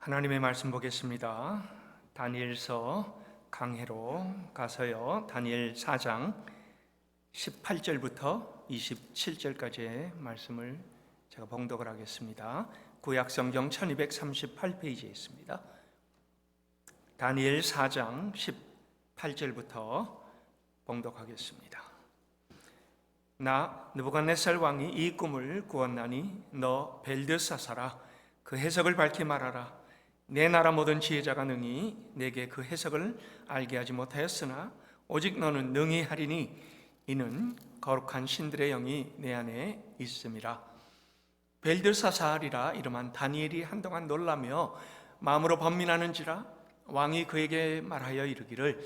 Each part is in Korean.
하나님의 말씀 보겠습니다. 다니엘서 강해로 가서요. 다니엘 4장 18절부터 27절까지의 말씀을 제가 봉독을 하겠습니다. 구약성경 1238페이지에 있습니다. 다니엘 4장 18절부터 봉독하겠습니다. 나 느부갓네살 왕이 이 꿈을 꾸었나니 너 벨드사사라, 그 해석을 밝히 말하라. 내 나라 모든 지혜자가 능히 내게 그 해석을 알게 하지 못하였으나 오직 너는 능히 하리니 이는 거룩한 신들의 영이 내 안에 있음이라. 벨드사사리라 이름한 다니엘이 한동안 놀라며 마음으로 번민하는지라 왕이 그에게 말하여 이르기를,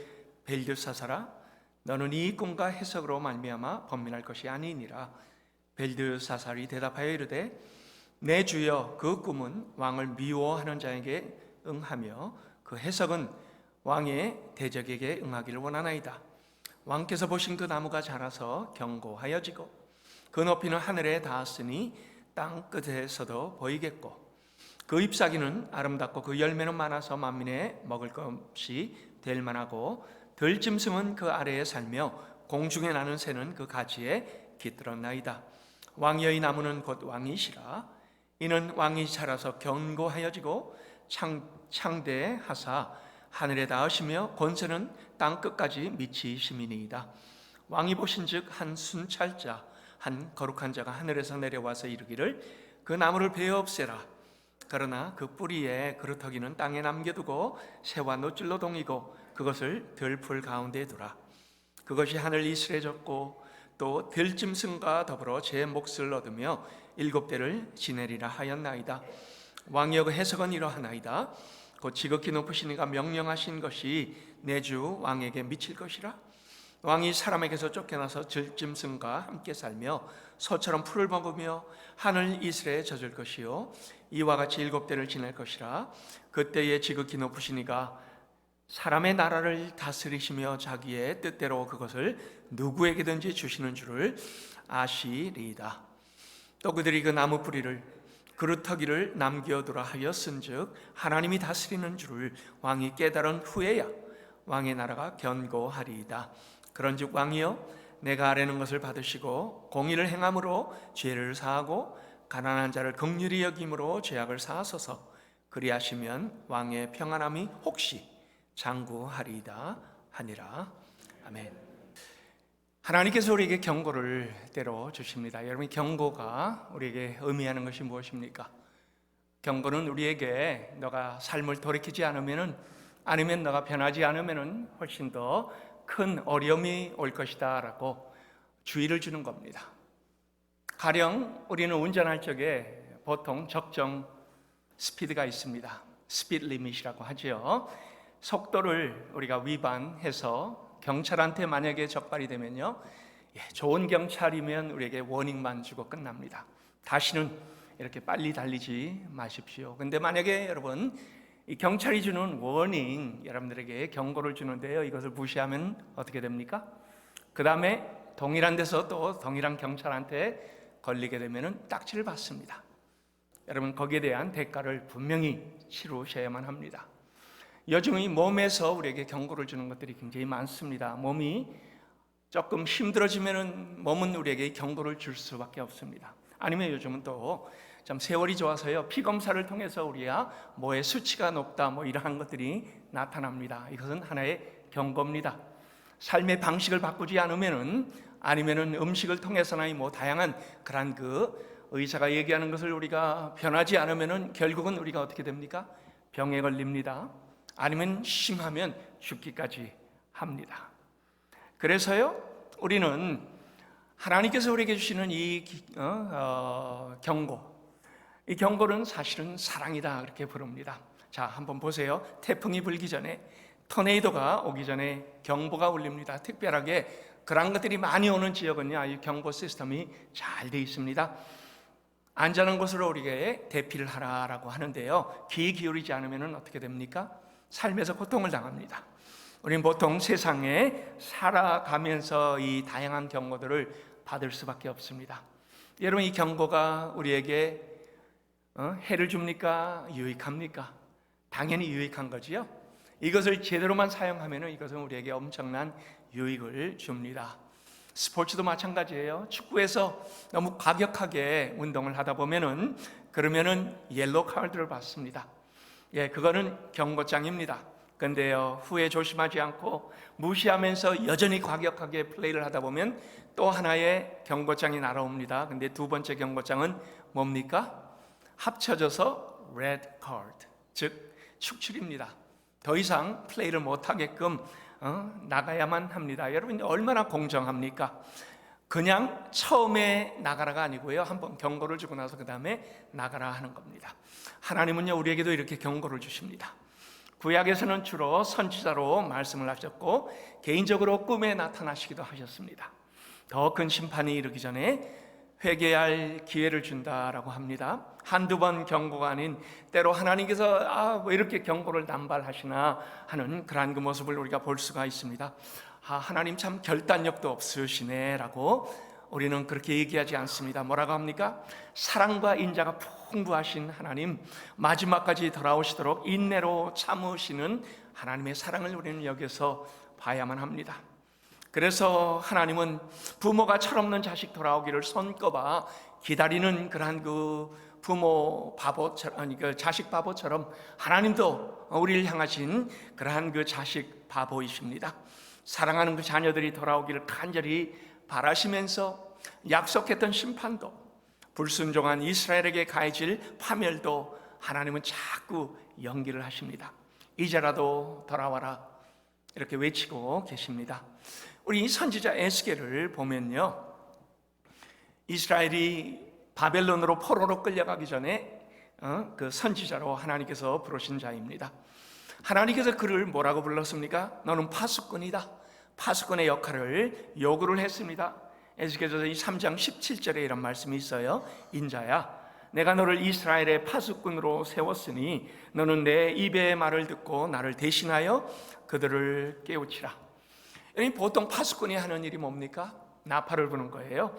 벨드사사라, 너는 이 꿈과 해석으로 말미암아 번민할 것이 아니니라. 벨드사살이 대답하여 이르되, 내 주여, 그 꿈은 왕을 미워하는 자에게 응하며 그 해석은 왕의 대적에게 응하기를 원하나이다. 왕께서 보신 그 나무가 자라서 견고하여지고 그 높이는 하늘에 닿았으니 땅 끝에서도 보이겠고 그 잎사귀는 아름답고 그 열매는 많아서 만민의 먹을 것이 될 만하고 들짐승은 그 아래에 살며 공중에 나는 새는 그 가지에 깃들었나이다. 왕이여, 이 나무는 곧 왕이시라. 이는 왕이 자라서 견고하여지고 창대하사 하늘에 닿으시며 권세는 땅 끝까지 미치심이니이다. 왕이 보신즉 한 순찰자, 한 거룩한 자가 하늘에서 내려와서 이르기를, 그 나무를 베어 없애라. 그러나 그 뿌리에 그루터기는 땅에 남겨두고 새와 노줄로 동이고 그것을 들풀 가운데에 두라. 그것이 하늘 이슬에 젖고 또 들짐승과 더불어 제 몫을 얻으며 7대를 지내리라 하였나이다. 왕이여, 그 해석은 이러하나이다. 곧 지극히 높으신 이가 명령하신 것이 내 주 왕에게 미칠 것이라. 왕이 사람에게서 쫓겨나서 들짐승과 함께 살며 소처럼 풀을 먹으며 하늘 이슬에 젖을 것이요 이와 같이 7대를 지낼 것이라. 그때에 지극히 높으신 이가 사람의 나라를 다스리시며 자기의 뜻대로 그것을 누구에게든지 주시는 줄을 아시리이다. 또 그들이 그 나무 뿌리를 그루터기를 남겨두라 하였은즉 하나님이 다스리는 줄을 왕이 깨달은 후에야 왕의 나라가 견고하리이다. 그런즉 왕이여, 내가 아뢰는 것을 받으시고 공의를 행함으로 죄를 사하고 가난한 자를 긍휼히 여김으로 죄악을 사하소서. 그리하시면 왕의 평안함이 혹시 장구하리이다 하니라. 아멘. 하나님께서 우리에게 경고를 때로 주십니다. 여러분, 경고가 우리에게 의미하는 것이 무엇입니까? 경고는 우리에게 너가 삶을 돌이키지 않으면, 아니면 너가 변하지 않으면 훨씬 더 큰 어려움이 올 것이다 라고 주의를 주는 겁니다. 가령 우리는 운전할 적에 보통 적정 스피드가 있습니다. 스피드 리밋이라고 하죠. 속도를 우리가 위반해서 경찰한테 만약에 적발이 되면요, 좋은 경찰이면 우리에게 워닝만 주고 끝납니다. 다시는 이렇게 빨리 달리지 마십시오. 근데 만약에 여러분, 이 경찰이 주는 워닝, 여러분들에게 경고를 주는데요, 이것을 무시하면 어떻게 됩니까? 그 다음에 동일한 데서 또 동일한 경찰한테 걸리게 되면 딱지를 받습니다. 여러분, 거기에 대한 대가를 분명히 치르셔야만 합니다. 요즘 이 몸에서 우리에게 경고를 주는 것들이 굉장히 많습니다. 몸이 조금 힘들어지면 몸은 우리에게 경고를 줄 수밖에 없습니다. 아니면 요즘은 또 참 세월이 좋아서요, 피검사를 통해서 우리가 뭐의 수치가 높다 이러한 것들이 나타납니다. 이것은 하나의 경고입니다. 삶의 방식을 바꾸지 않으면은, 아니면은 음식을 통해서나 다양한 그런 그 의사가 얘기하는 것을 우리가 변하지 않으면은 결국은 우리가 어떻게 됩니까? 병에 걸립니다. 아니면 심하면 죽기까지 합니다. 그래서요, 우리는 하나님께서 우리에게 주시는 이 경고, 이 경고는 사실은 사랑이다 그렇게 부릅니다. 자, 한번 보세요. 태풍이 불기 전에, 토네이도가 오기 전에 경보가 울립니다. 특별하게 그런 것들이 많이 오는 지역은요, 이 경보 시스템이 잘 되어 있습니다. 안전한 곳으로 우리에게 대피를 하라라고 하는데요, 귀 기울이지 않으면 어떻게 됩니까? 삶에서 고통을 당합니다. 우리는 보통 세상에 살아가면서 이 다양한 경고들을 받을 수밖에 없습니다. 여러분, 이 경고가 우리에게 해를 줍니까? 유익합니까? 당연히 유익한 거지요. 이것을 제대로만 사용하면 이것은 우리에게 엄청난 유익을 줍니다. 스포츠도 마찬가지예요. 축구에서 너무 과격하게 운동을 하다 보면은 그러면은 옐로 카드를 받습니다. 그거는 경고장입니다. 근데요, 후에 조심하지 않고 무시하면서 여전히 과격하게 플레이를 하다 보면 또 하나의 경고장이 날아옵니다. 근데 두 번째 경고장은 뭡니까? 합쳐져서 레드 카드, 즉 축출입니다. 더 이상 플레이를 못하게끔 나가야만 합니다. 여러분 얼마나 공정합니까? 그냥 처음에 나가라가 아니고요, 한번 경고를 주고 나서 그 다음에 나가라 하는 겁니다. 하나님은요, 우리에게도 이렇게 경고를 주십니다. 구약에서는 주로 선지자로 말씀을 하셨고 개인적으로 꿈에 나타나시기도 하셨습니다. 더 큰 심판이 이르기 전에 회개할 기회를 준다라고 합니다. 한두 번 경고가 아닌 때로 하나님께서 왜 이렇게 경고를 남발하시나 하는 그러한 그 모습을 우리가 볼 수가 있습니다. 하나님 참 결단력도 없으시네 라고 우리는 그렇게 얘기하지 않습니다. 뭐라고 합니까? 사랑과 인자가 풍부하신 하나님, 마지막까지 돌아오시도록 인내로 참으시는 하나님의 사랑을 우리는 여기서 봐야만 합니다. 그래서 하나님은 부모가 철없는 자식 돌아오기를 손꼽아 기다리는 그러한 그 부모 바보처럼, 그 자식 바보처럼 하나님도 우리를 향하신 그러한 그 자식 바보이십니다. 사랑하는 그 자녀들이 돌아오기를 간절히 바라시면서 약속했던 심판도, 불순종한 이스라엘에게 가해질 파멸도 하나님은 자꾸 연기를 하십니다. 이제라도 돌아와라 이렇게 외치고 계십니다. 우리 선지자 에스겔을 보면요, 이스라엘이 바벨론으로 포로로 끌려가기 전에 그 선지자로 하나님께서 부르신 자입니다. 하나님께서 그를 뭐라고 불렀습니까? 너는 파수꾼이다. 파수꾼의 역할을 요구를 했습니다. 에스겔서 3장 17절에 이런 말씀이 있어요. 인자야, 내가 너를 이스라엘의 파수꾼으로 세웠으니 너는 내 입의 말을 듣고 나를 대신하여 그들을 깨우치라. 보통 파수꾼이 하는 일이 뭡니까? 나팔을 부는 거예요.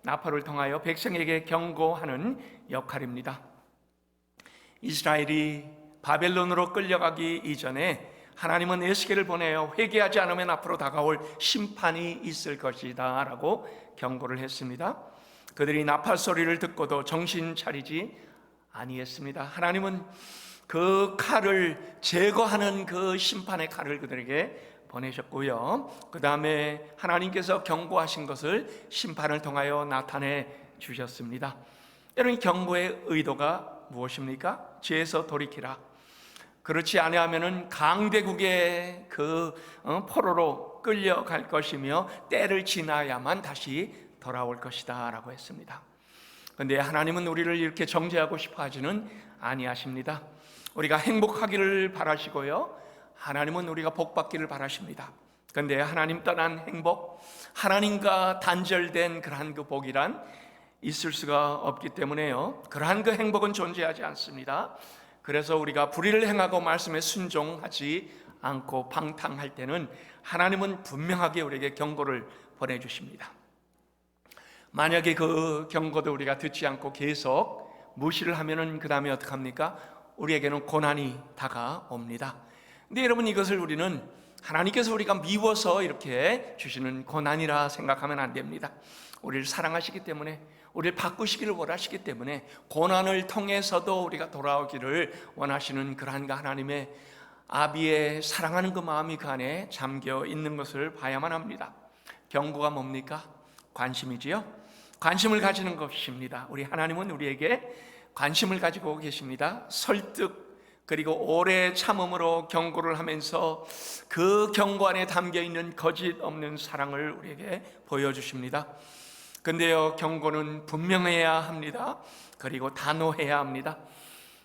나팔을 통하여 백성에게 경고하는 역할입니다. 이스라엘이 바벨론으로 끌려가기 이전에 하나님은 에스겔을 보내어 회개하지 않으면 앞으로 다가올 심판이 있을 것이다 라고 경고를 했습니다. 그들이 나팔 소리를 듣고도 정신 차리지 아니했습니다. 하나님은 그 칼을 제거하는 그 심판의 칼을 그들에게 보내셨고요, 그 다음에 하나님께서 경고하신 것을 심판을 통하여 나타내 주셨습니다. 여러분, 경고의 의도가 무엇입니까? 죄에서 돌이키라. 그렇지 아니하면은 강대국의 그 포로로 끌려갈 것이며 때를 지나야만 다시 돌아올 것이다 라고 했습니다. 그런데 하나님은 우리를 이렇게 정죄하고 싶어 하지는 아니하십니다. 우리가 행복하기를 바라시고요, 하나님은 우리가 복받기를 바라십니다. 그런데 하나님 떠난 행복, 하나님과 단절된 그러한 그 복이란 있을 수가 없기 때문에요, 그러한 그 행복은 존재하지 않습니다. 그래서 우리가 불의를 행하고 말씀에 순종하지 않고 방탕할 때는 하나님은 분명하게 우리에게 경고를 보내주십니다. 만약에 그 경고도 우리가 듣지 않고 계속 무시를 하면은 그 다음에 어떡합니까? 우리에게는 고난이 다가옵니다. 근데 여러분, 이것을 우리는 하나님께서 우리가 미워서 이렇게 주시는 고난이라 생각하면 안 됩니다. 우리를 사랑하시기 때문에, 우리를 바꾸시기를 원하시기 때문에 고난을 통해서도 우리가 돌아오기를 원하시는 그러한 하나님의 아비의 사랑하는 그 마음이 그 안에 잠겨 있는 것을 봐야만 합니다. 경고가 뭡니까? 관심이지요. 관심을 가지는 것입니다. 우리 하나님은 우리에게 관심을 가지고 계십니다. 설득 그리고 오래 참음으로 경고를 하면서 그 경고 안에 담겨있는 거짓 없는 사랑을 우리에게 보여주십니다. 근데요, 경고는 분명해야 합니다. 그리고 단호해야 합니다.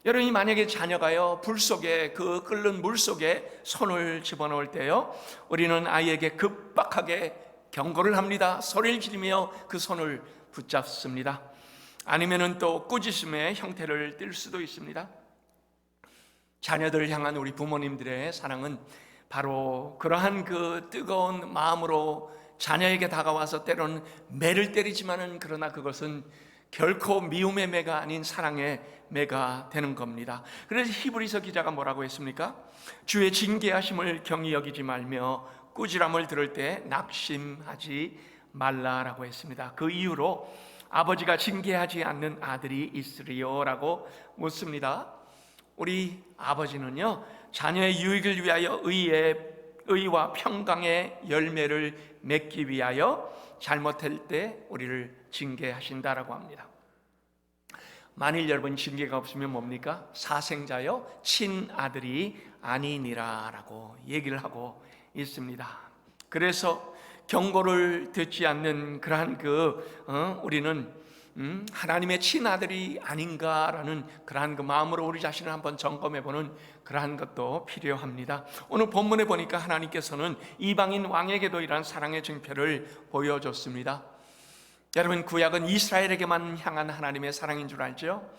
여러분이 만약에 자녀가요, 불 속에, 그 끓는 물 속에 손을 집어넣을 때요, 우리는 아이에게 급박하게 경고를 합니다. 소리를 지르며 그 손을 붙잡습니다. 아니면은 또 꾸짖음의 형태를 띨 수도 있습니다. 자녀들을 향한 우리 부모님들의 사랑은 바로 그러한 그 뜨거운 마음으로 자녀에게 다가와서 때로는 매를 때리지만은 그러나 그것은 결코 미움의 매가 아닌 사랑의 매가 되는 겁니다. 그래서 히브리서 기자가 뭐라고 했습니까? 주의 징계하심을 경히 여기지 말며 꾸지람을 들을 때 낙심하지 말라라고 했습니다. 그 이유로 아버지가 징계하지 않는 아들이 있으리요? 라고 묻습니다. 우리 아버지는요, 자녀의 유익을 위하여 의와 평강의 열매를 맺기 위하여 잘못할 때 우리를 징계하신다라고 합니다. 만일 여러분 징계가 없으면 뭡니까? 사생자여 친아들이 아니니라 라고 얘기를 하고 있습니다. 그래서 경고를 듣지 않는 그러한 우리는 하나님의 친아들이 아닌가라는 그러한 그 마음으로 우리 자신을 한번 점검해보는 그러한 것도 필요합니다. 오늘 본문에 보니까 하나님께서는 이방인 왕에게도 이러한 사랑의 증표를 보여줬습니다. 여러분, 구약은 이스라엘에게만 향한 하나님의 사랑인 줄 알죠?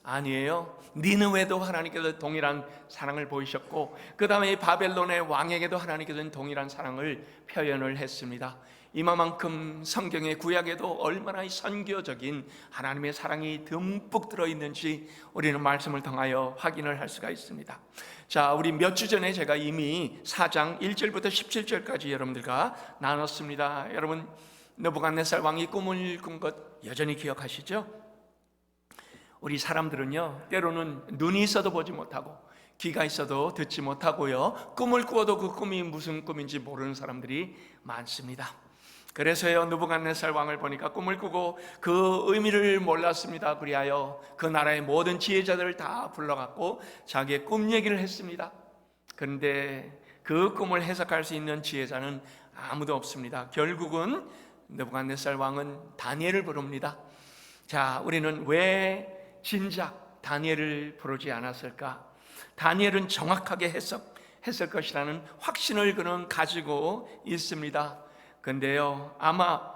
아니에요. 니느웨도 하나님께서 동일한 사랑을 보이셨고, 그 다음에 바벨론의 왕에게도 하나님께서는 동일한 사랑을 표현을 했습니다. 이만큼 성경의 구약에도 얼마나 선교적인 하나님의 사랑이 듬뿍 들어있는지 우리는 말씀을 통하여 확인을 할 수가 있습니다. 자, 우리 몇 주 전에 제가 이미 4장 1절부터 17절까지 여러분들과 나눴습니다. 여러분, 느부갓네살 왕이 꿈을 꾼 것 여전히 기억하시죠? 우리 사람들은요, 때로는 눈이 있어도 보지 못하고 귀가 있어도 듣지 못하고요, 꿈을 꾸어도 그 꿈이 무슨 꿈인지 모르는 사람들이 많습니다. 그래서요, 느부갓네살 왕을 보니까 꿈을 꾸고 그 의미를 몰랐습니다. 그리하여 그 나라의 모든 지혜자들을 다 불러갖고 자기의 꿈 얘기를 했습니다. 그런데 그 꿈을 해석할 수 있는 지혜자는 아무도 없습니다. 결국은 느부갓네살 왕은 다니엘을 부릅니다. 자, 우리는 왜 진작 다니엘을 부르지 않았을까? 다니엘은 정확하게 해석했을 것이라는 확신을 그는 가지고 있습니다. 근데요, 아마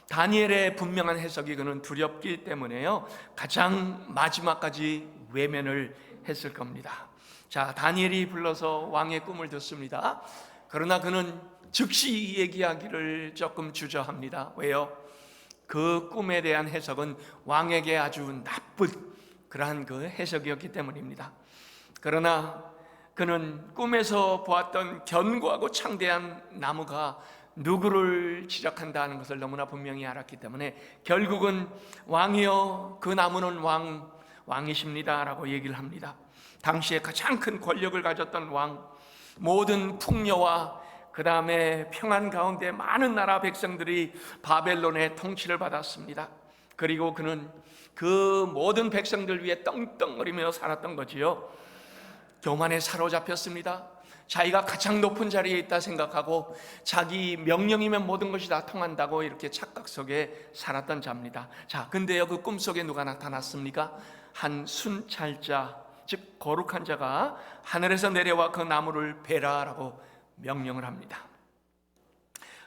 다니엘의 분명한 해석이 그는 두렵기 때문에요, 가장 마지막까지 외면을 했을 겁니다. 자, 다니엘이 불러서 왕의 꿈을 듣습니다. 그러나 그는 즉시 얘기하기를 조금 주저합니다. 왜요? 그 꿈에 대한 해석은 왕에게 아주 나쁜 그러한 그 해석이었기 때문입니다. 그러나 그는 꿈에서 보았던 견고하고 창대한 나무가 누구를 지적한다는 것을 너무나 분명히 알았기 때문에 결국은 왕이여 그 나무는 왕이십니다 라고 얘기를 합니다. 당시에 가장 큰 권력을 가졌던 왕, 모든 풍요와 그 다음에 평안 가운데 많은 나라 백성들이 바벨론의 통치를 받았습니다. 그리고 그는 그 모든 백성들 위해 떵떵거리며 살았던 거지요. 교만에 사로잡혔습니다. 자기가 가장 높은 자리에 있다 생각하고 자기 명령이면 모든 것이 다 통한다고 이렇게 착각 속에 살았던 자입니다. 자, 근데요, 그 꿈속에 누가 나타났습니까? 한 순찰자, 즉 거룩한 자가 하늘에서 내려와 그 나무를 베라라고 명령을 합니다.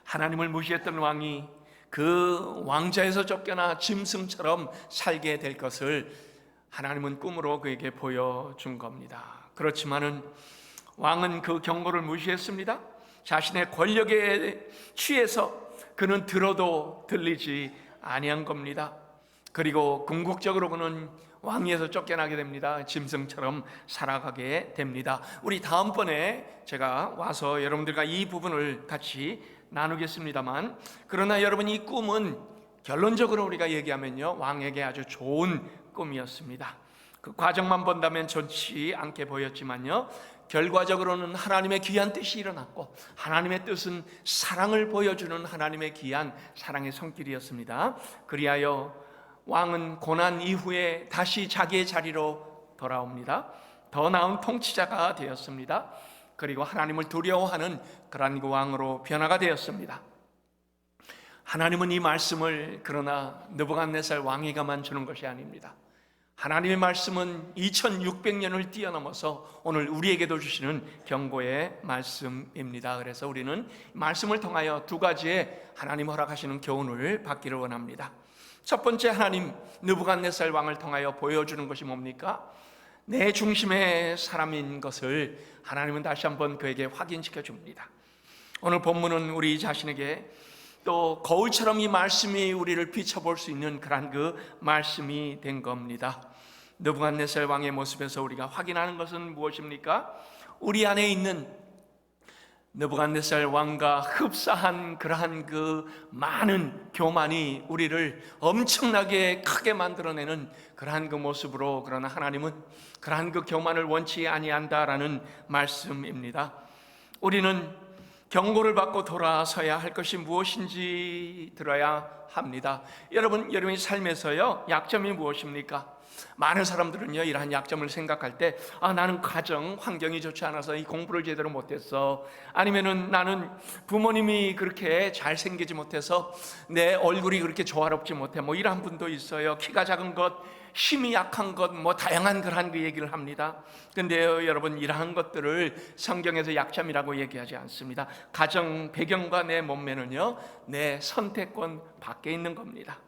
하나님을 무시했던 왕이 그 왕자에서 쫓겨나 짐승처럼 살게 될 것을 하나님은 꿈으로 그에게 보여준 겁니다. 그렇지만은 왕은 그 경고를 무시했습니다. 자신의 권력에 취해서 그는 들어도 들리지 아니한 겁니다. 그리고 궁극적으로 그는 왕위에서 쫓겨나게 됩니다. 짐승처럼 살아가게 됩니다. 우리 다음번에 제가 와서 여러분들과 이 부분을 같이 나누겠습니다만, 그러나 여러분, 이 꿈은 결론적으로 우리가 얘기하면요, 왕에게 아주 좋은 꿈이었습니다. 그 과정만 본다면 좋지 않게 보였지만요, 결과적으로는 하나님의 귀한 뜻이 일어났고, 하나님의 뜻은 사랑을 보여주는 하나님의 귀한 사랑의 손길이었습니다. 그리하여 왕은 고난 이후에 다시 자기의 자리로 돌아옵니다. 더 나은 통치자가 되었습니다. 그리고 하나님을 두려워하는 그러한 그 왕으로 변화가 되었습니다. 하나님은 이 말씀을 그러나 느부갓네살 왕에게만 주는 것이 아닙니다. 하나님의 말씀은 2600년을 뛰어넘어서 오늘 우리에게도 주시는 경고의 말씀입니다. 그래서 우리는 말씀을 통하여 두 가지의 하나님 허락하시는 교훈을 받기를 원합니다. 첫 번째, 하나님 느부갓네살 왕을 통하여 보여주는 것이 뭡니까? 내 중심의 사람인 것을 하나님은 다시 한번 그에게 확인시켜 줍니다. 오늘 본문은 우리 자신에게 또 거울처럼 이 말씀이 우리를 비춰볼 수 있는 그런 그 말씀이 된 겁니다. 느부갓네살 왕의 모습에서 우리가 확인하는 것은 무엇입니까? 우리 안에 있는 느부갓네살 왕과 흡사한 그러한 그 많은 교만이 우리를 엄청나게 크게 만들어내는 그러한 그 모습으로, 그러나 하나님은 그러한 그 교만을 원치 아니한다라는 말씀입니다. 우리는 경고를 받고 돌아서야 할 것이 무엇인지 들어야 합니다. 여러분의 삶에서요, 약점이 무엇입니까? 많은 사람들은요, 이러한 약점을 생각할 때, 나는 가정 환경이 좋지 않아서 이 공부를 제대로 못했어, 아니면은 나는 부모님이 그렇게 잘생기지 못해서 내 얼굴이 그렇게 조화롭지 못해, 뭐 이러한 분도 있어요. 키가 작은 것, 힘이 약한 것, 뭐 다양한 그러한 그 얘기를 합니다. 근데요, 여러분, 이러한 것들을 성경에서 약점이라고 얘기하지 않습니다. 가정 배경과 내 몸매는요, 내 선택권 밖에 있는 겁니다.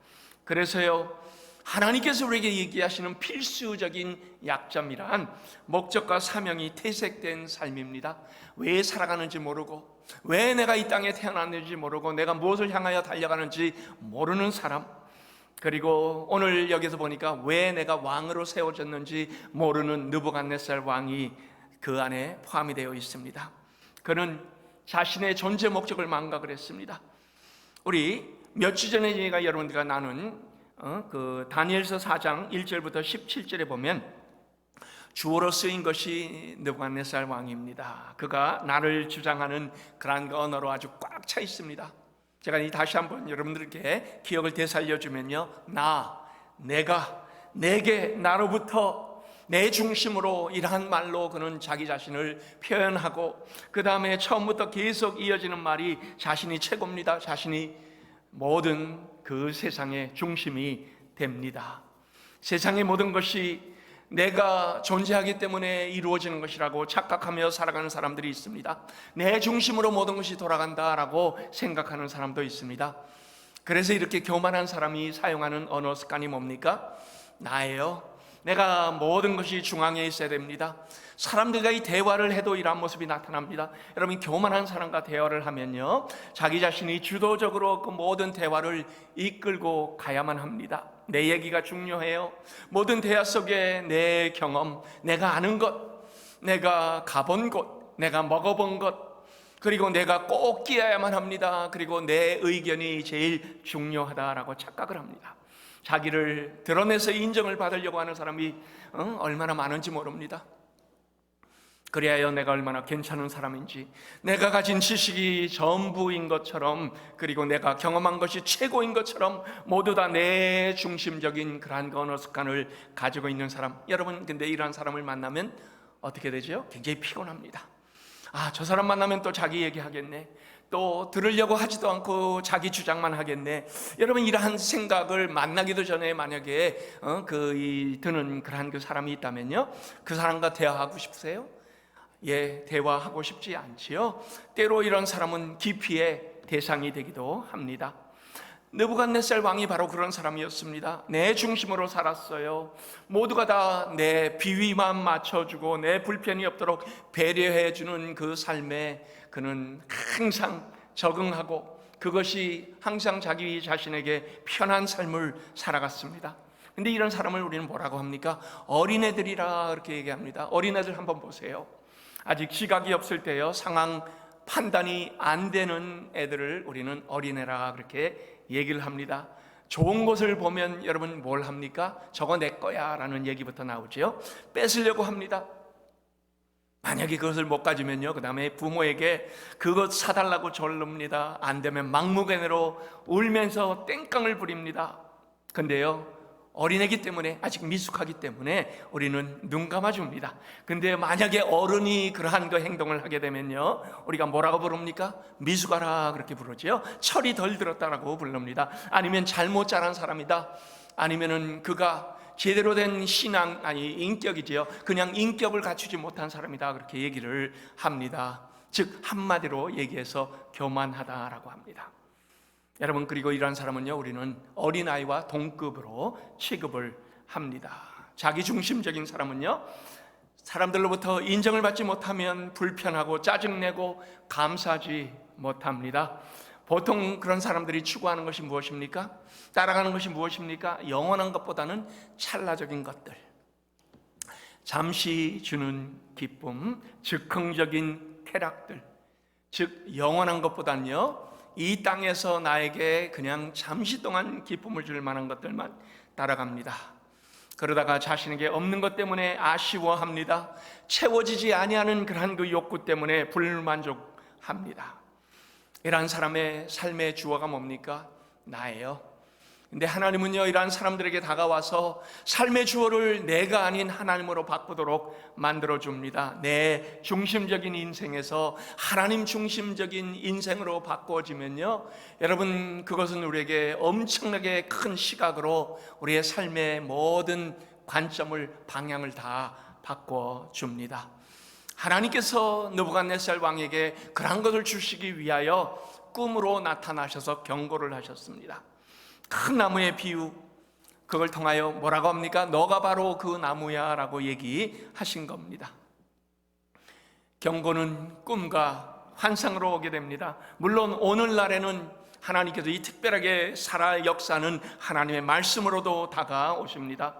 그래서요, 하나님께서 우리에게 얘기하시는 필수적인 약점이란 목적과 사명이 퇴색된 삶입니다. 왜 살아가는지 모르고, 왜 내가 이 땅에 태어났는지 모르고, 내가 무엇을 향하여 달려가는지 모르는 사람, 그리고 오늘 여기서 보니까 왜 내가 왕으로 세워졌는지 모르는 느부갓네살 왕이 그 안에 포함이 되어 있습니다. 그는 자신의 존재 목적을 망각을 했습니다. 우리 몇 주 전에 제가 여러분들과 나눈 그 다니엘서 4장 1절부터 17절에 보면 주어로 쓰인 것이 느부갓네살 왕입니다. 그가 나를 주장하는 그러한 언어로 아주 꽉 차 있습니다. 제가 다시 한번 여러분들께 기억을 되살려주면요, 내가, 내게, 나로부터, 내 중심으로, 이러한 말로 그는 자기 자신을 표현하고, 그 다음에 처음부터 계속 이어지는 말이 자신이 최고입니다. 자신이 모든 그 세상의 중심이 됩니다. 세상의 모든 것이 내가 존재하기 때문에 이루어지는 것이라고 착각하며 살아가는 사람들이 있습니다. 내 중심으로 모든 것이 돌아간다라고 생각하는 사람도 있습니다. 그래서 이렇게 교만한 사람이 사용하는 언어 습관이 뭡니까? 나예요. 내가 모든 것이 중앙에 있어야 됩니다. 사람들과 이 대화를 해도 이러한 모습이 나타납니다. 여러분, 교만한 사람과 대화를 하면요, 자기 자신이 주도적으로 그 모든 대화를 이끌고 가야만 합니다. 내 얘기가 중요해요. 모든 대화 속에 내 경험, 내가 아는 것, 내가 가본 곳, 내가 먹어본 것, 그리고 내가 꼭 끼어야만 합니다. 그리고 내 의견이 제일 중요하다라고 착각을 합니다. 자기를 드러내서 인정을 받으려고 하는 사람이 얼마나 많은지 모릅니다. 그래야 내가 얼마나 괜찮은 사람인지, 내가 가진 지식이 전부인 것처럼, 그리고 내가 경험한 것이 최고인 것처럼 모두 다 내 중심적인 그러한 언어 습관을 가지고 있는 사람, 여러분, 근데 이러한 사람을 만나면 어떻게 되죠? 굉장히 피곤합니다. 저 사람 만나면 또 자기 얘기하겠네, 또 들으려고 하지도 않고 자기 주장만 하겠네. 여러분, 이러한 생각을 만나기도 전에 만약에 드는 그러한 그 사람이 있다면요, 그 사람과 대화하고 싶으세요? 대화하고 싶지 않지요. 때로 이런 사람은 기피의 대상이 되기도 합니다. 느부갓네살 왕이 바로 그런 사람이었습니다. 내 중심으로 살았어요. 모두가 다 내 비위만 맞춰주고 내 불편이 없도록 배려해주는 그 삶에 그는 항상 적응하고, 그것이 항상 자기 자신에게 편한 삶을 살아갔습니다. 근데 이런 사람을 우리는 뭐라고 합니까? 어린애들이라 그렇게 얘기합니다. 어린애들 한번 보세요. 아직 지각이 없을 때요, 상황 판단이 안 되는 애들을 우리는 어린애라 그렇게 얘기를 합니다. 좋은 것을 보면 여러분 뭘 합니까? 저거 내 거야 라는 얘기부터 나오죠. 뺏으려고 합니다. 만약에 그것을 못 가지면요, 그 다음에 부모에게 그것 사달라고 졸릅니다. 안 되면 막무가내로 울면서 땡깡을 부립니다. 근데요, 어린애기 때문에, 아직 미숙하기 때문에 우리는 눈 감아줍니다. 근데 만약에 어른이 그러한 그 행동을 하게 되면요, 우리가 뭐라고 부릅니까? 미숙아라 그렇게 부르죠. 철이 덜 들었다라고 부릅니다. 아니면 잘못 자란 사람이다, 아니면은 그가 제대로 된 인격이지요, 그냥 인격을 갖추지 못한 사람이다 그렇게 얘기를 합니다. 즉 한마디로 얘기해서 교만하다라고 합니다. 여러분, 그리고 이러한 사람은요, 우리는 어린아이와 동급으로 취급을 합니다. 자기중심적인 사람은요, 사람들로부터 인정을 받지 못하면 불편하고 짜증내고 감사하지 못합니다. 보통 그런 사람들이 추구하는 것이 무엇입니까? 따라가는 것이 무엇입니까? 영원한 것보다는 찰나적인 것들, 잠시 주는 기쁨, 즉흥적인 쾌락들, 즉 영원한 것보다는요, 이 땅에서 나에게 그냥 잠시 동안 기쁨을 줄 만한 것들만 따라갑니다. 그러다가 자신에게 없는 것 때문에 아쉬워합니다. 채워지지 아니하는 그러한 그 욕구 때문에 불만족합니다. 이러한 사람의 삶의 주어가 뭡니까? 나예요. 근데 하나님은요, 이러한 사람들에게 다가와서 삶의 주어를 내가 아닌 하나님으로 바꾸도록 만들어줍니다. 내 중심적인 인생에서 하나님 중심적인 인생으로 바꾸어지면요, 여러분, 그것은 우리에게 엄청나게 큰 시각으로 우리의 삶의 모든 관점을, 방향을 다 바꿔줍니다. 하나님께서 느부갓네살 왕에게 그러한 것을 주시기 위하여 꿈으로 나타나셔서 경고를 하셨습니다. 큰 나무의 비유, 그걸 통하여 뭐라고 합니까? 너가 바로 그 나무야 라고 얘기하신 겁니다. 경고는 꿈과 환상으로 오게 됩니다. 물론 오늘날에는 하나님께서 이 특별하게 살아 역사는 하나님의 말씀으로도 다가오십니다.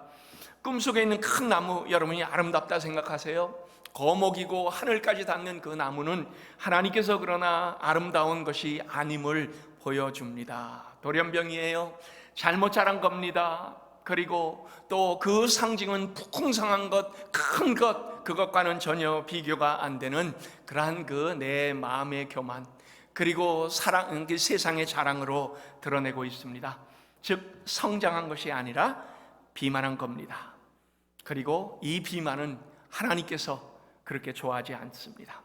꿈속에 있는 큰 나무, 여러분이 아름답다 생각하세요? 거목이고 하늘까지 닿는 그 나무는 하나님께서 그러나 아름다운 것이 아님을 보여줍니다. 돌연병이에요. 잘못 자란 겁니다. 그리고 또 그 상징은 풍성한 것, 큰 것, 그것과는 전혀 비교가 안 되는 그러한 그 내 마음의 교만, 그리고 사랑, 그 세상의 자랑으로 드러내고 있습니다. 즉 성장한 것이 아니라 비만한 겁니다. 그리고 이 비만은 하나님께서 그렇게 좋아하지 않습니다.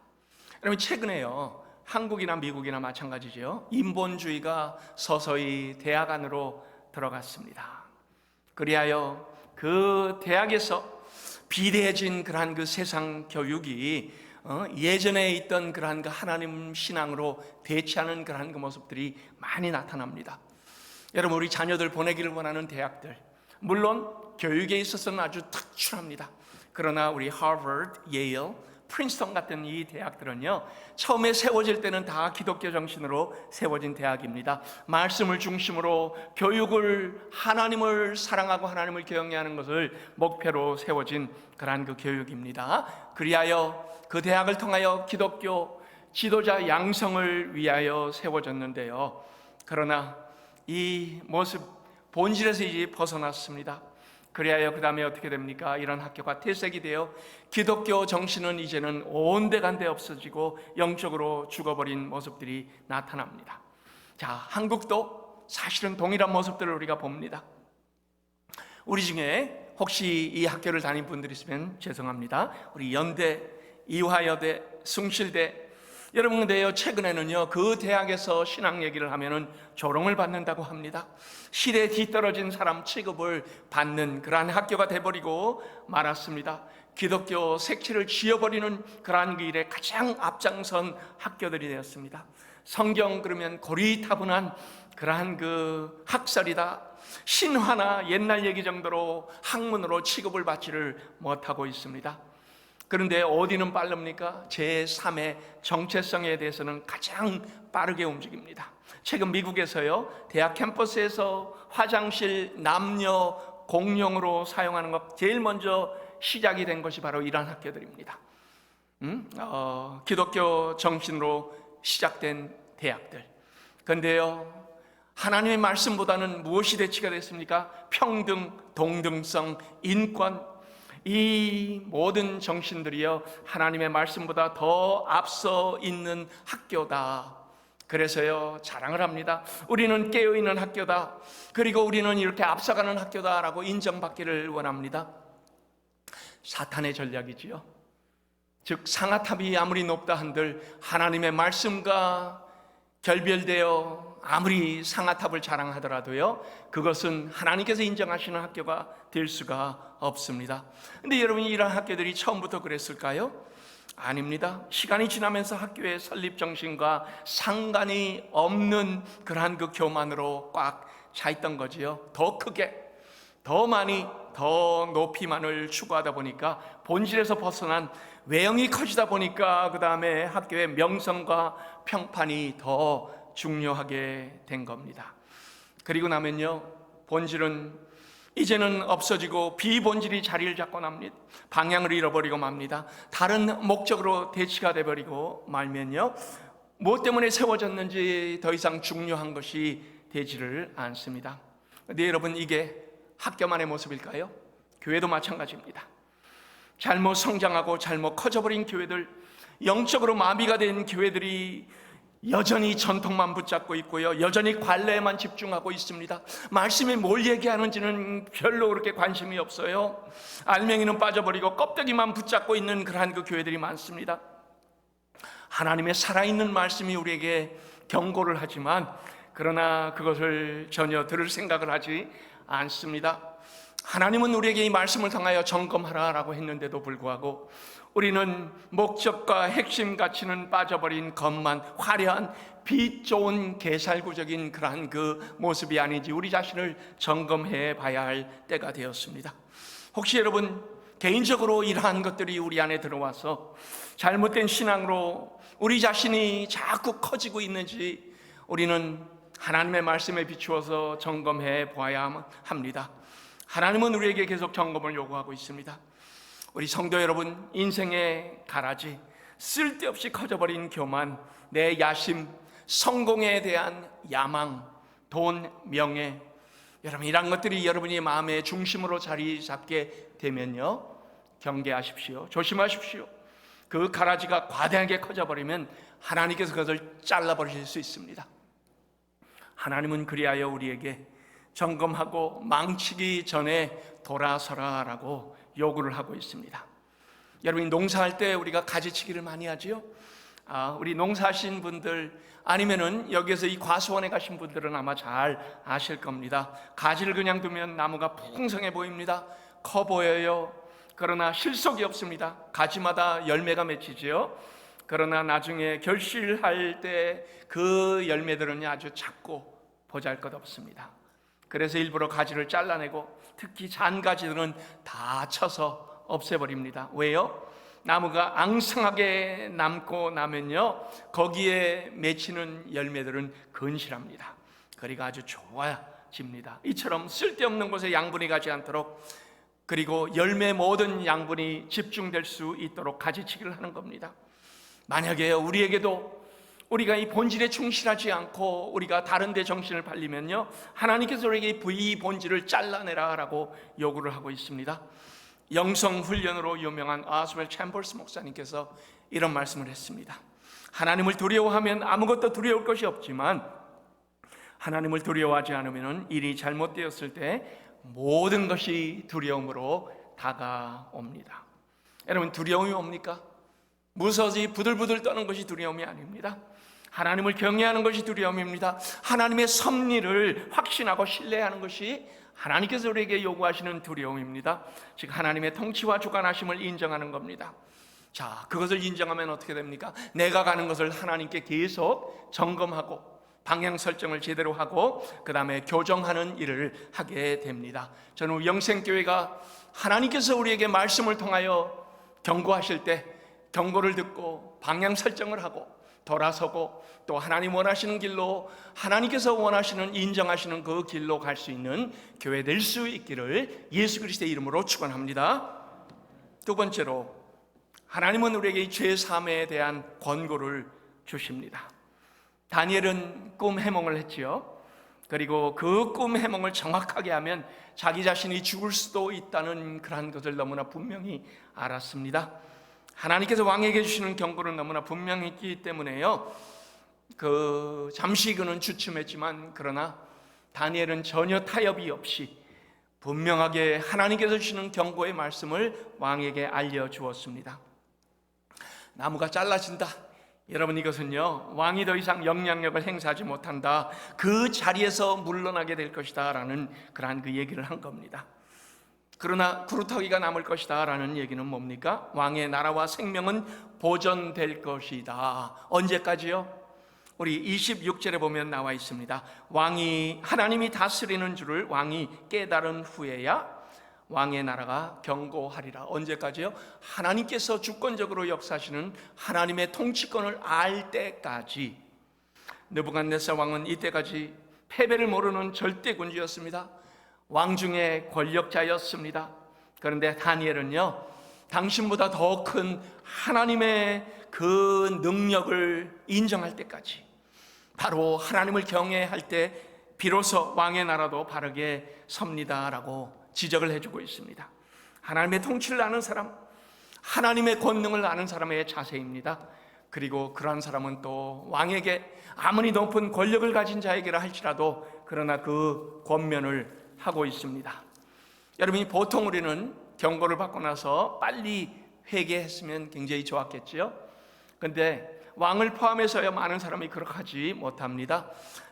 여러분, 최근에요, 한국이나 미국이나 마찬가지죠, 인본주의가 서서히 대학 안으로 들어갔습니다. 그리하여 그 대학에서 비대해진 그러한 그 세상 교육이 예전에 있던 그러한 그 하나님 신앙으로 대치하는 그러한 그 모습들이 많이 나타납니다. 여러분, 우리 자녀들 보내기를 원하는 대학들, 물론 교육에 있어서는 아주 특출합니다. 그러나 우리 하버드, 예일, 프린스턴 같은 이 대학들은요, 처음에 세워질 때는 다 기독교 정신으로 세워진 대학입니다. 말씀을 중심으로 교육을, 하나님을 사랑하고 하나님을 경외하는 것을 목표로 세워진 그러한 그 교육입니다. 그리하여 그 대학을 통하여 기독교 지도자 양성을 위하여 세워졌는데요, 그러나 이 모습 본질에서 이제 벗어났습니다. 그리하여 그 다음에 어떻게 됩니까? 이런 학교가 퇴색이 되어 기독교 정신은 이제는 온데간데 없어지고 영적으로 죽어버린 모습들이 나타납니다. 자, 한국도 사실은 동일한 모습들을 우리가 봅니다. 우리 중에 혹시 이 학교를 다닌 분들이 있으면 죄송합니다. 우리 연대, 이화여대, 숭실대, 여러분, 근데요, 최근에는요, 그 대학에서 신앙 얘기를 하면은 조롱을 받는다고 합니다. 시대에 뒤떨어진 사람 취급을 받는 그러한 학교가 돼버리고 말았습니다. 기독교 색채를 지워버리는 그러한 그 일에 가장 앞장선 학교들이 되었습니다. 성경 그러면 고리타분한 그러한 그 학설이다, 신화나 옛날 얘기 정도로 학문으로 취급을 받지를 못하고 있습니다. 그런데 어디는 빠릅니까? 제3의 정체성에 대해서는 가장 빠르게 움직입니다. 최근 미국에서요, 대학 캠퍼스에서 화장실 남녀 공용으로 사용하는 것 제일 먼저 시작이 된 것이 바로 이러한 학교들입니다. 기독교 정신으로 시작된 대학들. 그런데요, 하나님의 말씀보다는 무엇이 대치가 됐습니까? 평등, 동등성, 인권, 이 모든 정신들이요, 하나님의 말씀보다 더 앞서 있는 학교다. 그래서요, 자랑을 합니다. 우리는 깨어있는 학교다. 그리고 우리는 이렇게 앞서가는 학교다라고 인정받기를 원합니다. 사탄의 전략이지요. 즉, 상아탑이 아무리 높다 한들 하나님의 말씀과 결별되어 아무리 상아탑을 자랑하더라도요, 그것은 하나님께서 인정하시는 학교가 될 수가 없습니다. 근데 여러분이 이런 학교들이 처음부터 그랬을까요? 아닙니다. 시간이 지나면서 학교의 설립 정신과 상관이 없는 그러한 그 교만으로 꽉 차 있던 거지요. 더 크게, 더 많이, 더 높이만을 추구하다 보니까 본질에서 벗어난 외형이 커지다 보니까 그 다음에 학교의 명성과 평판이 더 중요하게 된 겁니다. 그리고 나면요, 본질은 이제는 없어지고 비본질이 자리를 잡고 납니다. 방향을 잃어버리고 맙니다. 다른 목적으로 대치가 돼버리고 말면요, 무엇 때문에 세워졌는지 더 이상 중요한 것이 되지를 않습니다. 근데 여러분, 이게 학교만의 모습일까요? 교회도 마찬가지입니다. 잘못 성장하고 잘못 커져버린 교회들, 영적으로 마비가 된 교회들이 여전히 전통만 붙잡고 있고요, 여전히 관례에만 집중하고 있습니다. 말씀이 뭘 얘기하는지는 별로 그렇게 관심이 없어요. 알맹이는 빠져버리고 껍데기만 붙잡고 있는 그러한 그 교회들이 많습니다. 하나님의 살아있는 말씀이 우리에게 경고를 하지만 그러나 그것을 전혀 들을 생각을 하지 않습니다. 하나님은 우리에게 이 말씀을 통하여 점검하라라고 했는데도 불구하고 우리는 목적과 핵심 가치는 빠져버린 것만, 화려한 빛 좋은 개살구적인 그러한 그 모습이 아닌지 우리 자신을 점검해 봐야 할 때가 되었습니다. 혹시 여러분 개인적으로 이러한 것들이 우리 안에 들어와서 잘못된 신앙으로 우리 자신이 자꾸 커지고 있는지 우리는 하나님의 말씀에 비추어서 점검해 보아야 합니다. 하나님은 우리에게 계속 점검을 요구하고 있습니다. 우리 성도 여러분, 인생의 가라지, 쓸데없이 커져버린 교만, 내 야심, 성공에 대한 야망, 돈, 명예, 여러분 이런 것들이 여러분의 마음의 중심으로 자리 잡게 되면요, 경계하십시오. 조심하십시오. 그 가라지가 과대하게 커져버리면 하나님께서 그것을 잘라버리실 수 있습니다. 하나님은 그리하여 우리에게 점검하고 망치기 전에 돌아서라라고 요구를 하고 있습니다. 여러분, 농사할 때 우리가 가지치기를 많이 하지요. 우리 농사하신 분들 아니면은 여기에서 이 과수원에 가신 분들은 아마 잘 아실 겁니다. 가지를 그냥 두면 나무가 풍성해 보입니다. 커 보여요. 그러나 실속이 없습니다. 가지마다 열매가 맺히지요. 그러나 나중에 결실할 때 그 열매들은 아주 작고 보잘것없습니다. 그래서 일부러 가지를 잘라내고 특히 잔가지들은 다 쳐서 없애버립니다. 왜요? 나무가 앙상하게 남고 나면요, 거기에 맺히는 열매들은 건실합니다. 거리가 아주 좋아집니다. 이처럼 쓸데없는 곳에 양분이 가지 않도록, 그리고 열매 모든 양분이 집중될 수 있도록 가지치기를 하는 겁니다. 만약에 우리에게도 우리가 이 본질에 충실하지 않고 우리가 다른 데 정신을 팔리면요, 하나님께서 우리에게 이 본질을 잘라내라라고 요구를 하고 있습니다. 영성훈련으로 유명한 아스웰 챔버스 목사님께서 이런 말씀을 했습니다. 하나님을 두려워하면 아무것도 두려울 것이 없지만 하나님을 두려워하지 않으면 일이 잘못되었을 때 모든 것이 두려움으로 다가옵니다. 여러분, 두려움이 뭡니까? 무서워서 부들부들 떠는 것이 두려움이 아닙니다. 하나님을 경외하는 것이 두려움입니다. 하나님의 섭리를 확신하고 신뢰하는 것이 하나님께서 우리에게 요구하시는 두려움입니다. 즉 하나님의 통치와 주관하심을 인정하는 겁니다. 자, 그것을 인정하면 어떻게 됩니까? 내가 가는 것을 하나님께 계속 점검하고 방향 설정을 제대로 하고 그 다음에 교정하는 일을 하게 됩니다. 저는 영생교회가 하나님께서 우리에게 말씀을 통하여 경고하실 때 경고를 듣고 방향 설정을 하고 돌아서고 또 하나님 원하시는 길로, 하나님께서 원하시는 인정하시는 그 길로 갈 수 있는 교회 될 수 있기를 예수 그리스도의 이름으로 축원합니다. 두 번째로, 하나님은 우리에게 이 죄 사함에 대한 권고를 주십니다. 다니엘은 꿈 해몽을 했지요. 그리고 그 꿈 해몽을 정확하게 하면 자기 자신이 죽을 수도 있다는 그러한 것을 너무나 분명히 알았습니다. 하나님께서 왕에게 주시는 경고는 너무나 분명했기 때문에요, 잠시 그는 주춤했지만 그러나 다니엘은 전혀 타협이 없이 분명하게 하나님께서 주시는 경고의 말씀을 왕에게 알려주었습니다. 나무가 잘라진다. 여러분, 이것은요, 왕이 더 이상 영향력을 행사하지 못한다, 그 자리에서 물러나게 될 것이다 라는 그러한 그 얘기를 한 겁니다. 그러나 구루터기가 남을 것이다 라는 얘기는 뭡니까? 왕의 나라와 생명은 보존될 것이다. 언제까지요? 우리 26절에 보면 나와 있습니다. 하나님이 다스리는 줄을 왕이 깨달은 후에야 왕의 나라가 견고하리라. 언제까지요? 하나님께서 주권적으로 역사하시는 하나님의 통치권을 알 때까지. 느부갓네살 왕은 이때까지 패배를 모르는 절대군주였습니다. 왕 중에 권력자였습니다. 그런데 다니엘은요, 당신보다 더 큰 하나님의 그 능력을 인정할 때까지, 바로 하나님을 경외할 때 비로소 왕의 나라도 바르게 섭니다라고 지적을 해주고 있습니다. 하나님의 통치를 아는 사람, 하나님의 권능을 아는 사람의 자세입니다. 그리고 그러한 사람은 또 왕에게 아무리 높은 권력을 가진 자에게라 할지라도 그러나 그 권면을 하고 있습니다. 여러분이 보통 우리는 경고를 받고 나서 빨리 회개했으면 굉장히 좋았겠지요. 그런데 왕을 포함해서요, 많은 사람이 그렇게 하지 못합니다.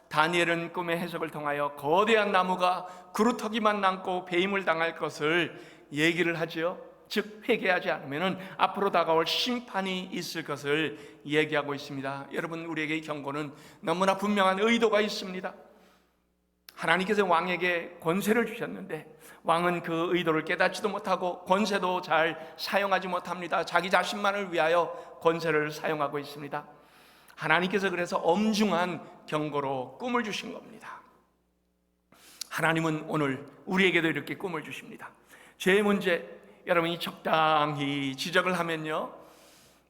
다니엘은 꿈의 해석을 통하여 거대한 나무가 그루터기만 남고 배임을 당할 것을 얘기를 하지요. 즉 회개하지 않으면 앞으로 다가올 심판이 있을 것을 얘기하고 있습니다. 여러분, 우리에게 경고는 너무나 분명한 의도가 있습니다. 하나님께서 왕에게 권세를 주셨는데 왕은 그 의도를 깨닫지도 못하고 권세도 잘 사용하지 못합니다. 자기 자신만을 위하여 권세를 사용하고 있습니다. 하나님께서 그래서 엄중한 경고로 꿈을 주신 겁니다. 하나님은 오늘 우리에게도 이렇게 꿈을 주십니다. 죄의 문제, 여러분이 적당히 지적을 하면요,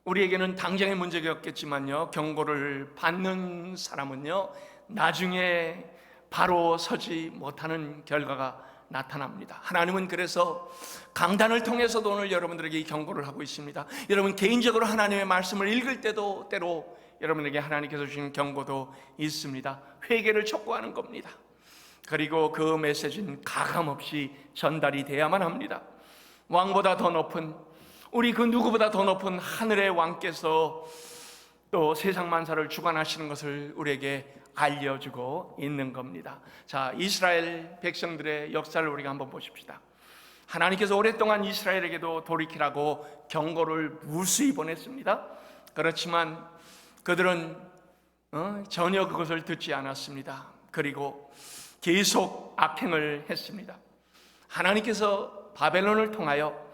우리에게는 당장의 문제가 없겠지만요, 경고를 받는 사람은요, 나중에 바로 서지 못하는 결과가 나타납니다. 하나님은 그래서 강단을 통해서도 오늘 여러분들에게 이 경고를 하고 있습니다. 여러분 개인적으로 하나님의 말씀을 읽을 때도 때로 여러분에게 하나님께서 주신 경고도 있습니다. 회개를 촉구하는 겁니다. 그리고 그 메시지는 가감없이 전달이 돼야만 합니다. 왕보다 더 높은, 우리 그 누구보다 더 높은 하늘의 왕께서 또 세상 만사를 주관하시는 것을 우리에게 알려주고 있는 겁니다. 자, 이스라엘 백성들의 역사를 우리가 한번 보십시다. 하나님께서 오랫동안 이스라엘에게도 돌이키라고 경고를 무수히 보냈습니다. 그렇지만 그들은 전혀 그것을 듣지 않았습니다. 그리고 계속 악행을 했습니다. 하나님께서 바벨론을 통하여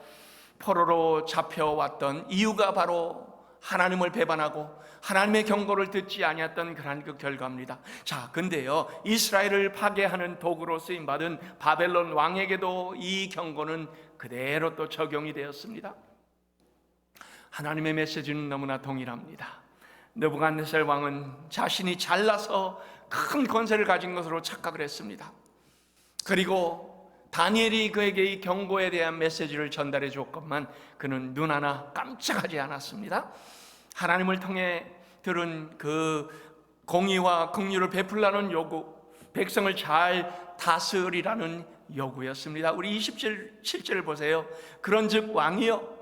포로로 잡혀왔던 이유가 바로 하나님을 배반하고 하나님의 경고를 듣지 아니했던 그러한 그 결과입니다. 자, 근데요, 이스라엘을 파괴하는 도구로 쓰임받은 바벨론 왕에게도 이 경고는 그대로 또 적용이 되었습니다. 하나님의 메시지는 너무나 동일합니다. 느부갓네살 왕은 자신이 잘나서 큰 권세를 가진 것으로 착각을 했습니다. 그리고 다니엘이 그에게 이 경고에 대한 메시지를 전달해 줬건만 그는 눈 하나 깜짝하지 않았습니다. 하나님을 통해 들은 그 공의와 긍휼을 베풀라는 요구, 백성을 잘 다스리라는 요구였습니다. 우리 27절을 보세요. 그런즉 왕이여,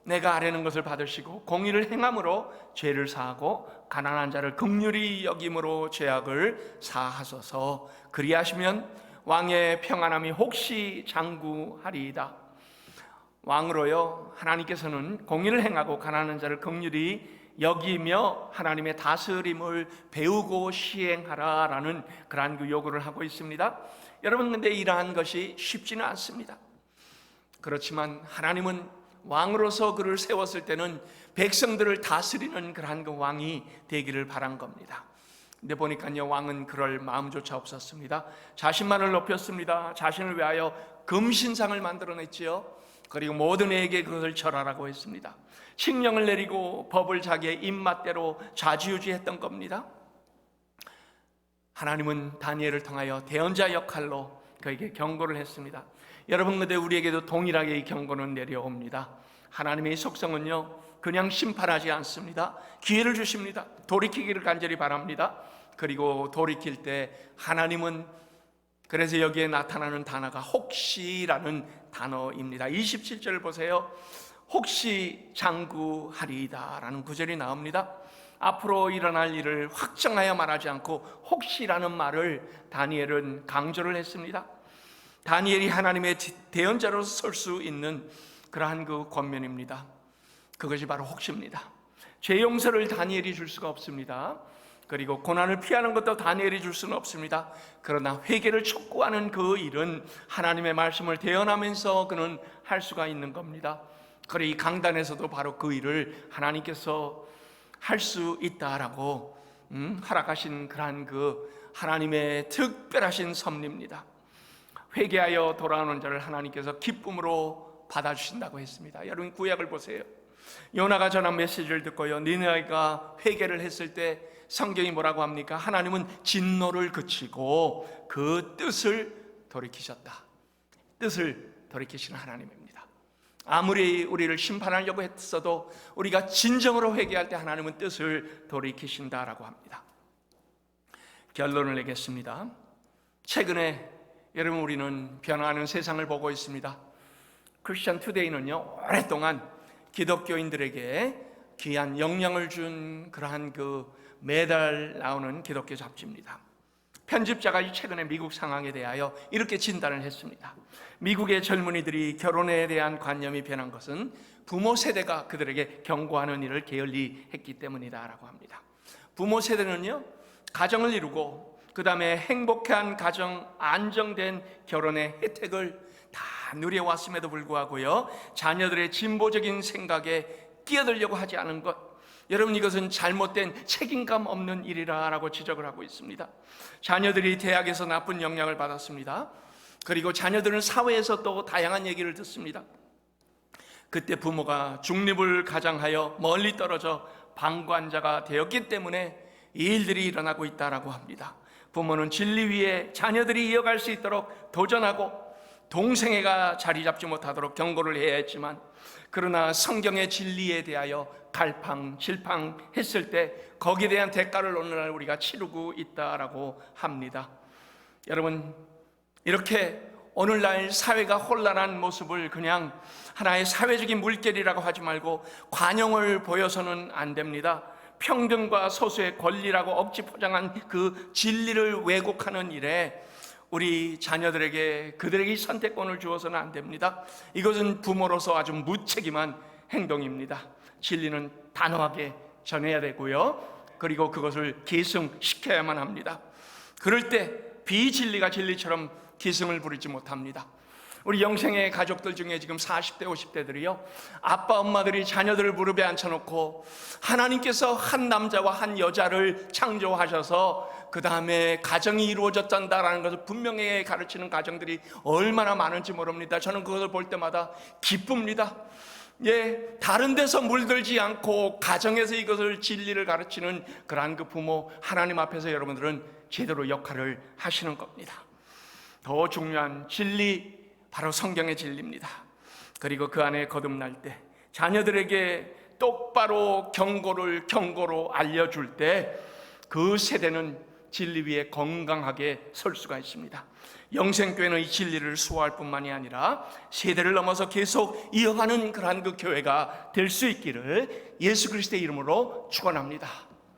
내가 아뢰는 것을 받으시고 공의를 행함으로 죄를 사하고 가난한 자를 긍휼히 여김으로 죄악을 사하소서. 그리하시면 왕의 평안함이 혹시 장구하리이다. 왕으로요, 하나님께서는 공의를 행하고 가난한 자를 긍휼히 여기며 하나님의 다스림을 배우고 시행하라라는 그러한 그 요구를 하고 있습니다. 여러분, 근데 이러한 것이 쉽지는 않습니다. 그렇지만 하나님은 왕으로서 그를 세웠을 때는 백성들을 다스리는 그러한 그 왕이 되기를 바란 겁니다. 근데 보니까요, 왕은 그럴 마음조차 없었습니다. 자신만을 높였습니다. 자신을 위하여 금신상을 만들어냈지요. 그리고 모든 이에게 그것을 절하라고 했습니다. 칙령을 내리고 법을 자기의 입맛대로 좌지우지했던 겁니다. 하나님은 다니엘을 통하여 대언자 역할로 그에게 경고를 했습니다. 여러분, 근데 우리에게도 동일하게 이 경고는 내려옵니다. 하나님의 속성은요, 그냥 심판하지 않습니다. 기회를 주십니다. 돌이키기를 간절히 바랍니다. 그리고 돌이킬 때 하나님은, 그래서 여기에 나타나는 단어가 혹시라는 단어입니다. 27절을 보세요. 혹시 장구하리이다 라는 구절이 나옵니다. 앞으로 일어날 일을 확정하여 말하지 않고 혹시라는 말을 다니엘은 강조를 했습니다. 다니엘이 하나님의 대언자로서 설 수 있는 그러한 그 권면입니다. 그것이 바로 혹시입니다. 죄 용서를 다니엘이 줄 수가 없습니다. 그리고 고난을 피하는 것도 다니엘이 줄 수는 없습니다. 그러나 회개를 촉구하는 그 일은 하나님의 말씀을 대언하면서 그는 할 수가 있는 겁니다. 그리고 이 강단에서도 바로 그 일을 하나님께서 할 수 있다라고 허락하신 그러한 그 하나님의 특별하신 섭리입니다. 회개하여 돌아오는 자를 하나님께서 기쁨으로 받아주신다고 했습니다. 여러분 구약을 보세요. 요나가 전한 메시지를 듣고요, 니느웨가 회개를 했을 때 성경이 뭐라고 합니까? 하나님은 진노를 그치고 그 뜻을 돌이키셨다. 뜻을 돌이키시는 하나님입니다. 아무리 우리를 심판하려고 했어도 우리가 진정으로 회개할 때 하나님은 뜻을 돌이키신다라고 합니다. 결론을 내겠습니다. 최근에 여러분 우리는 변화하는 세상을 보고 있습니다. 크리스천 투데이는요, 오랫동안 기독교인들에게 귀한 영향을 준 그러한 그 매달 나오는 기독교 잡지입니다. 편집자가 최근에 미국 상황에 대하여 이렇게 진단을 했습니다. 미국의 젊은이들이 결혼에 대한 관념이 변한 것은 부모 세대가 그들에게 경고하는 일을 게을리했기 때문이다라고 합니다. 부모 세대는요, 가정을 이루고 그 다음에 행복한 가정, 안정된 결혼의 혜택을 다 누려왔음에도 불구하고요, 자녀들의 진보적인 생각에 끼어들려고 하지 않은 것, 여러분 이것은 잘못된 책임감 없는 일이라고 지적을 하고 있습니다. 자녀들이 대학에서 나쁜 영향을 받았습니다. 그리고 자녀들은 사회에서 또 다양한 얘기를 듣습니다. 그때 부모가 중립을 가장하여 멀리 떨어져 방관자가 되었기 때문에 이 일들이 일어나고 있다고 합니다. 부모는 진리 위에 자녀들이 이어갈 수 있도록 도전하고 동생애가 자리 잡지 못하도록 경고를 해야 했지만, 그러나 성경의 진리에 대하여 갈팡질팡했을 때 거기에 대한 대가를 오늘날 우리가 치르고 있다라고 합니다. 여러분, 이렇게 오늘날 사회가 혼란한 모습을 그냥 하나의 사회적인 물결이라고 하지 말고 관용을 보여서는 안 됩니다. 평등과 소수의 권리라고 억지 포장한 그 진리를 왜곡하는 일에 우리 자녀들에게 그들에게 선택권을 주어서는 안 됩니다. 이것은 부모로서 아주 무책임한 행동입니다. 진리는 단호하게 전해야 되고요, 그리고 그것을 계승시켜야만 합니다. 그럴 때 비진리가 진리처럼 기승을 부리지 못합니다. 우리 영생의 가족들 중에 지금 40대 50대들이요, 아빠 엄마들이 자녀들을 무릎에 앉혀놓고 하나님께서 한 남자와 한 여자를 창조하셔서 그 다음에 가정이 이루어졌단다라는 것을 분명히 가르치는 가정들이 얼마나 많은지 모릅니다. 저는 그것을 볼 때마다 기쁩니다. 다른 데서 물들지 않고 가정에서 이것을 진리를 가르치는 그러한 그 부모, 하나님 앞에서 여러분들은 제대로 역할을 하시는 겁니다. 더 중요한 진리, 바로 성경의 진리입니다. 그리고 그 안에 거듭날 때 자녀들에게 똑바로 경고로 알려줄 때 그 세대는 진리 위에 건강하게 설 수가 있습니다. 영생교회는 이 진리를 수호할 뿐만이 아니라 세대를 넘어서 계속 이어가는 그러한 그 교회가 될 수 있기를 예수 그리스도의 이름으로 축원합니다.